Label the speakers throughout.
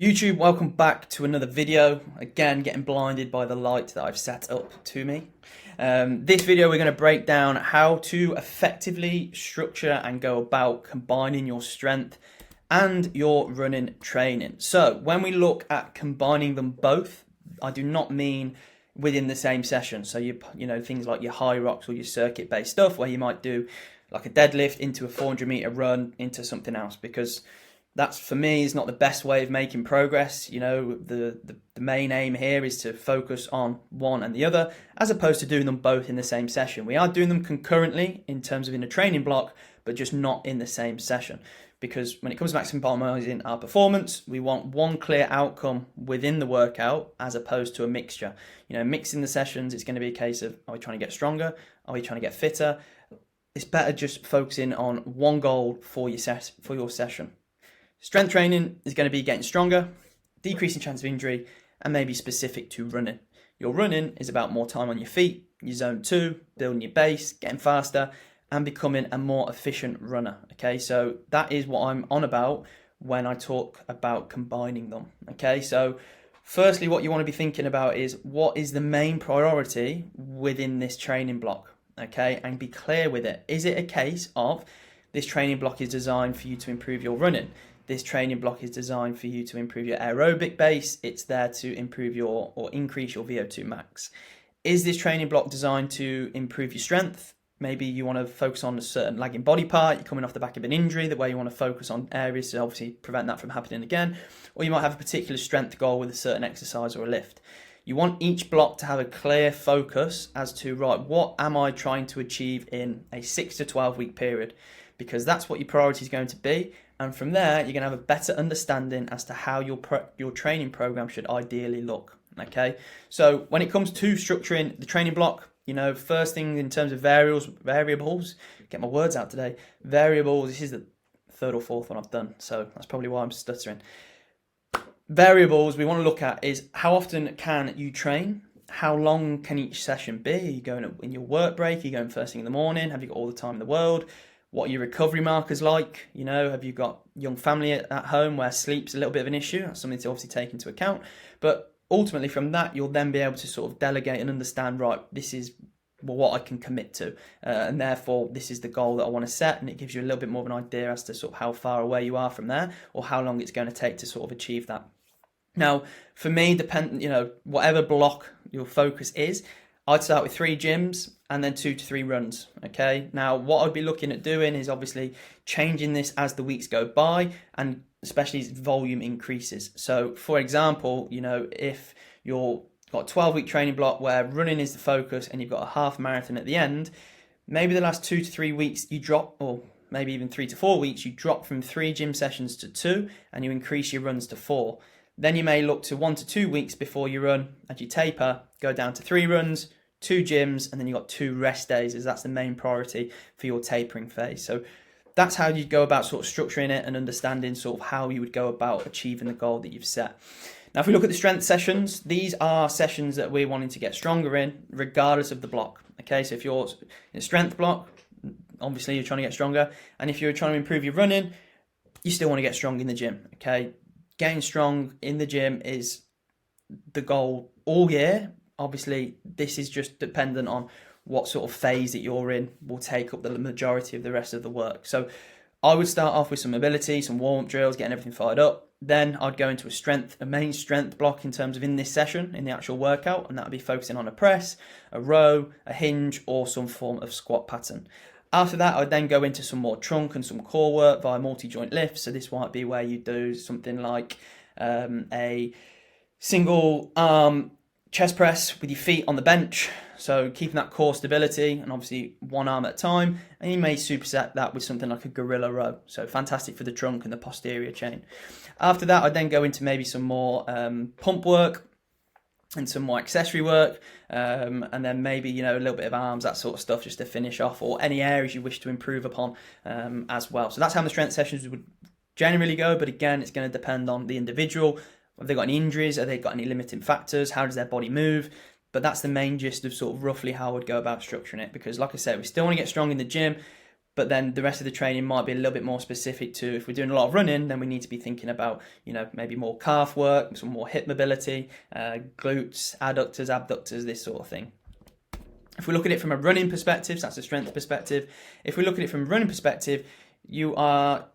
Speaker 1: YouTube, welcome back to another video. Again, getting blinded by the light that I've set up to me. This video we're going to break down how to effectively structure and go about combining your strength and your running training. So when we look at combining them both, I do not mean within the same session. So you know things like your high rocks or your circuit based stuff where you might do like a deadlift into a 400-meter run into something else, because that's, for me, is not the best way of making progress. You know, the main aim here is to focus on one and the other, as opposed to doing them both in the same session. We are doing them concurrently in terms of in a training block, but just not in the same session. Because when it comes to maximizing our performance, we want one clear outcome within the workout as opposed to a mixture. You know, mixing the sessions, it's going to be a case of, are we trying to get stronger? Are we trying to get fitter? It's better just focusing on one goal for your session. Strength training is going to be getting stronger, decreasing chance of injury, and maybe specific to running. Your running is about more time on your feet, your zone 2, building your base, getting faster, and becoming a more efficient runner. Okay, so that is what I'm on about when I talk about combining them. Okay, so firstly, what you want to be thinking about is what is the main priority within this training block. Okay, and be clear with it. Is it a case of this training block is designed for you to improve your running? This training block is designed for you to improve your aerobic base. It's there to improve your or increase your VO2 max. Is this training block designed to improve your strength? Maybe you want to focus on a certain lagging body part. You're coming off the back of an injury, the way you want to focus on areas to obviously prevent that from happening again. Or you might have a particular strength goal with a certain exercise or a lift. You want each block to have a clear focus as to, right, what am I trying to achieve in a 6 to 12 week period? Because that's what your priority is going to be. And from there, you're going to have a better understanding as to how your training program should ideally look. Okay, so when it comes to structuring the training block, you know, first thing in terms of variables, get my words out today. Variables, this is the third or fourth one I've done, so that's probably why I'm stuttering. Variables we want to look at is how often can you train? How long can each session be? Are you going in your work break? Are you going first thing in the morning? Have you got all the time in the world? What are your recovery markers like? You know, have you got young family at home where sleep's a little bit of an issue? That's something to obviously take into account. But ultimately from that, you'll then be able to sort of delegate and understand, right, this is what I can commit to. And therefore, this is the goal that I want to set. And it gives you a little bit more of an idea as to sort of how far away you are from there or how long it's going to take to sort of achieve that. Now, for me, whatever block your focus is, I'd start with 3 gyms and then 2 to 3 runs. Okay. Now, what I'd be looking at doing is obviously changing this as the weeks go by, and especially as volume increases. So, for example, you know, if you've got a 12-week training block where running is the focus and you've got a half marathon at the end, maybe the last 2 to 3 weeks you drop, or maybe even 3 to 4 weeks, you drop from 3 gym sessions to 2 and you increase your runs to 4. Then you may look to 1 to 2 weeks before you run, as you taper, go down to 3 runs, 2 gyms, and then you've got 2 rest days, as that's the main priority for your tapering phase. So that's how you go about sort of structuring it and understanding sort of how you would go about achieving the goal that you've set. Now, if we look at the strength sessions, these are sessions that we're wanting to get stronger in, regardless of the block. Okay, so if you're in a strength block, obviously you're trying to get stronger. And if you're trying to improve your running, you still want to get strong in the gym. Okay, getting strong in the gym is the goal all year. Obviously, this is just dependent on what sort of phase that you're in will take up the majority of the rest of the work. So I would start off with some mobility, some warm-up drills, getting everything fired up. Then I'd go into a main strength block in terms of in this session, in the actual workout, and that would be focusing on a press, a row, a hinge, or some form of squat pattern. After that, I'd then go into some more trunk and some core work via multi-joint lifts. So this might be where you do something like a single arm chest press with your feet on the bench, so keeping that core stability and obviously one arm at a time, and you may superset that with something like a gorilla row, so fantastic for the trunk and the posterior chain. After that, I'd then go into maybe some more pump work and some more accessory work, and then maybe, you know, a little bit of arms, that sort of stuff, just to finish off, or any areas you wish to improve upon as well. So that's how the strength sessions would generally go, but again, it's going to depend on the individual. Have they got any injuries? Have they got any limiting factors? How does their body move? But that's the main gist of sort of roughly how I would go about structuring it. Because like I said, we still want to get strong in the gym, but then the rest of the training might be a little bit more specific to, if we're doing a lot of running, then we need to be thinking about, maybe more calf work, some more hip mobility, glutes, adductors, abductors, this sort of thing. If we look at it from a running perspective, so that's a strength perspective. If we look at it from a running perspective, you are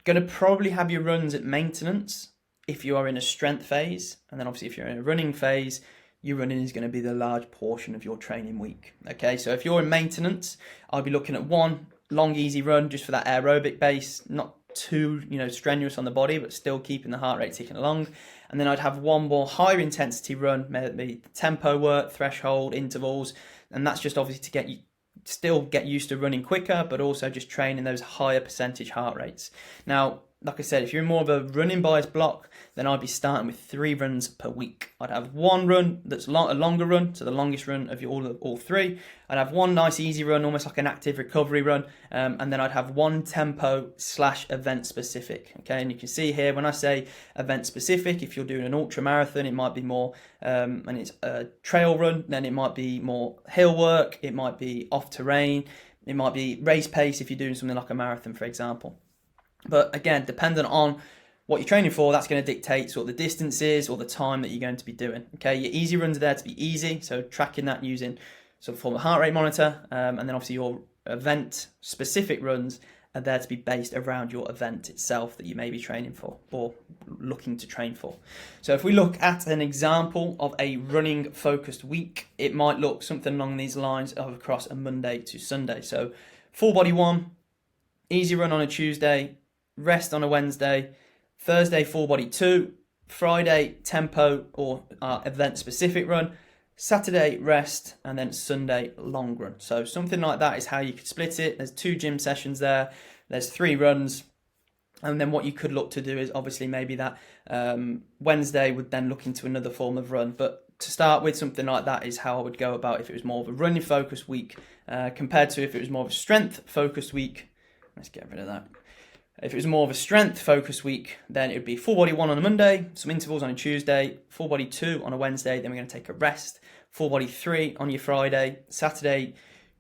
Speaker 1: going to probably have your runs at maintenance if you are in a strength phase. And then obviously if you're in a running phase, your running is going to be the large portion of your training week. Okay, so if you're in maintenance, I'll be looking at one long, easy run just for that aerobic base, not too, strenuous on the body, but still keeping the heart rate ticking along. And then I'd have one more higher intensity run, maybe tempo work, threshold, intervals. And that's just obviously to still get used to running quicker, but also just training those higher percentage heart rates. Now, like I said, if you're more of a running biased block, then I'd be starting with 3 runs per week. I'd have one run that's a longer run, so the longest run of all 3. I'd have one nice easy run, almost like an active recovery run, and then I'd have one tempo / event specific. Okay, and you can see here when I say event specific, if you're doing an ultra marathon, it might be more, and it's a trail run, then it might be more hill work, it might be off terrain, it might be race pace if you're doing something like a marathon, for example. But again, dependent on what you're training for, that's going to dictate sort of the distances or the time that you're going to be doing. Okay, your easy runs are there to be easy, so tracking that using some form of heart rate monitor, and then obviously your event specific runs are there to be based around your event itself that you may be training for or looking to train for. So if we look at an example of a running focused week, it might look something along these lines of across a Monday to Sunday. So full body one, easy run on a Tuesday, rest on a Wednesday, Thursday full body 2, Friday tempo or event specific run, Saturday rest, and then Sunday long run. So something like that is how you could split it. There's 2 gym sessions there, there's 3 runs, and then what you could look to do is obviously maybe that Wednesday would then look into another form of run. But to start with, something like that is how I would go about if it was more of a running focused week compared to if it was more of a strength focused week. Let's get rid of that. If it was more of a strength focused week, then it would be full body 1 on a Monday, some intervals on a Tuesday, full body 2 on a Wednesday, then we're going to take a rest, full body 3 on your Friday, Saturday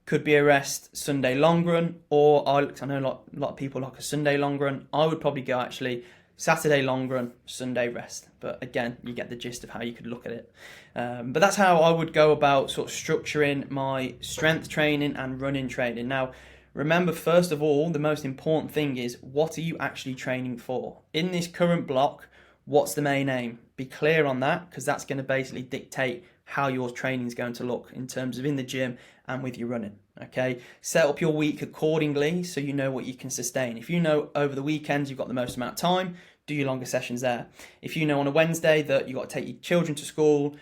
Speaker 1: could be a rest, Sunday long run, or I know a lot of people like a Sunday long run. I would probably go actually Saturday long run, Sunday rest. But again, you get the gist of how you could look at it. But that's how I would go about sort of structuring my strength training and running training. Now, remember, first of all, the most important thing is, what are you actually training for? In this current block, what's the main aim? Be clear on that, because that's going to basically dictate how your training is going to look in terms of in the gym and with your running. Okay, set up your week accordingly so you know what you can sustain. If you know over the weekends you've got the most amount of time, do your longer sessions there. If you know on a Wednesday that you've got to take your children to school,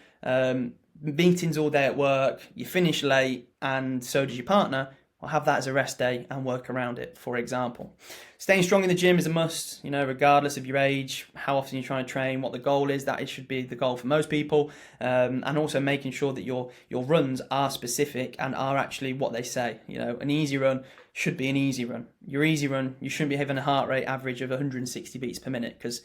Speaker 1: meetings all day at work, you finish late, and so does your partner, I'll have that as a rest day and work around it, for example. Staying strong in the gym is a must, regardless of your age, how often you're trying to train, what the goal is. That should be the goal for most people. And also making sure that your runs are specific and are actually what they say. An easy run should be an easy run. Your easy run, you shouldn't be having a heart rate average of 160 beats per minute, because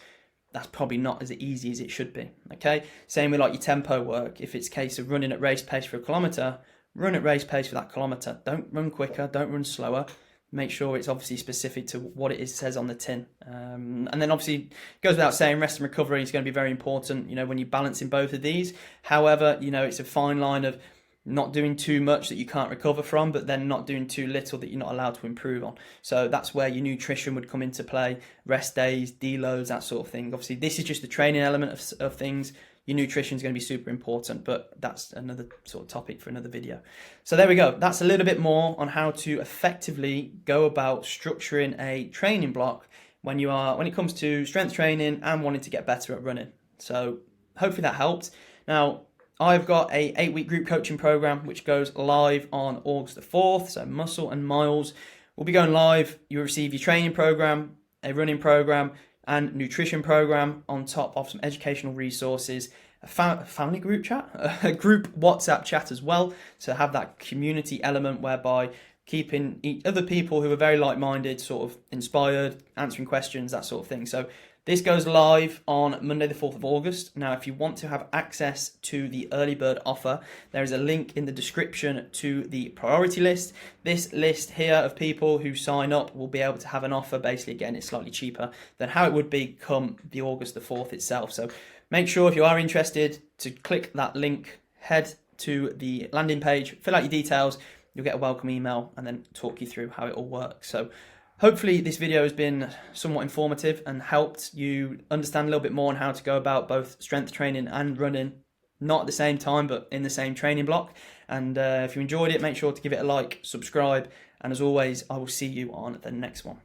Speaker 1: that's probably not as easy as it should be. Okay. Same with like your tempo work. If it's a case of running at race pace for a kilometre, run at race pace for that kilometre. Don't run quicker, don't run slower. Make sure it's obviously specific to what it says on the tin. And then obviously, it goes without saying, rest and recovery is going to be very important, when you're balancing both of these. However, it's a fine line of not doing too much that you can't recover from, but then not doing too little that you're not allowed to improve on. So that's where your nutrition would come into play, rest days, deloads, that sort of thing. Obviously, this is just the training element of things. Your nutrition is going to be super important, but that's another sort of topic for another video. So there we go. That's a little bit more on how to effectively go about structuring a training block when it comes to strength training and wanting to get better at running. So hopefully that helped. Now, I've got a 8-week group coaching program which goes live on August the 4th. So Muscle and Miles will be going live. You'll receive your training program, a running program, and nutrition program on top of some educational resources, a family group chat, a group WhatsApp chat as well, to have that community element whereby keeping other people who are very like-minded sort of inspired, answering questions, that sort of thing. So This goes live on Monday the 4th of August. Now, if you want to have access to the early bird offer, there is a link in the description to the priority list. This list here of people who sign up will be able to have an offer. Basically, again, it's slightly cheaper than how it would be come the August the 4th itself. So make sure if you are interested to click that link, head to the landing page, fill out your details, you'll get a welcome email and then talk you through how it all works. So hopefully this video has been somewhat informative and helped you understand a little bit more on how to go about both strength training and running, not at the same time, but in the same training block. And if you enjoyed it, make sure to give it a like, subscribe, and as always, I will see you on the next one.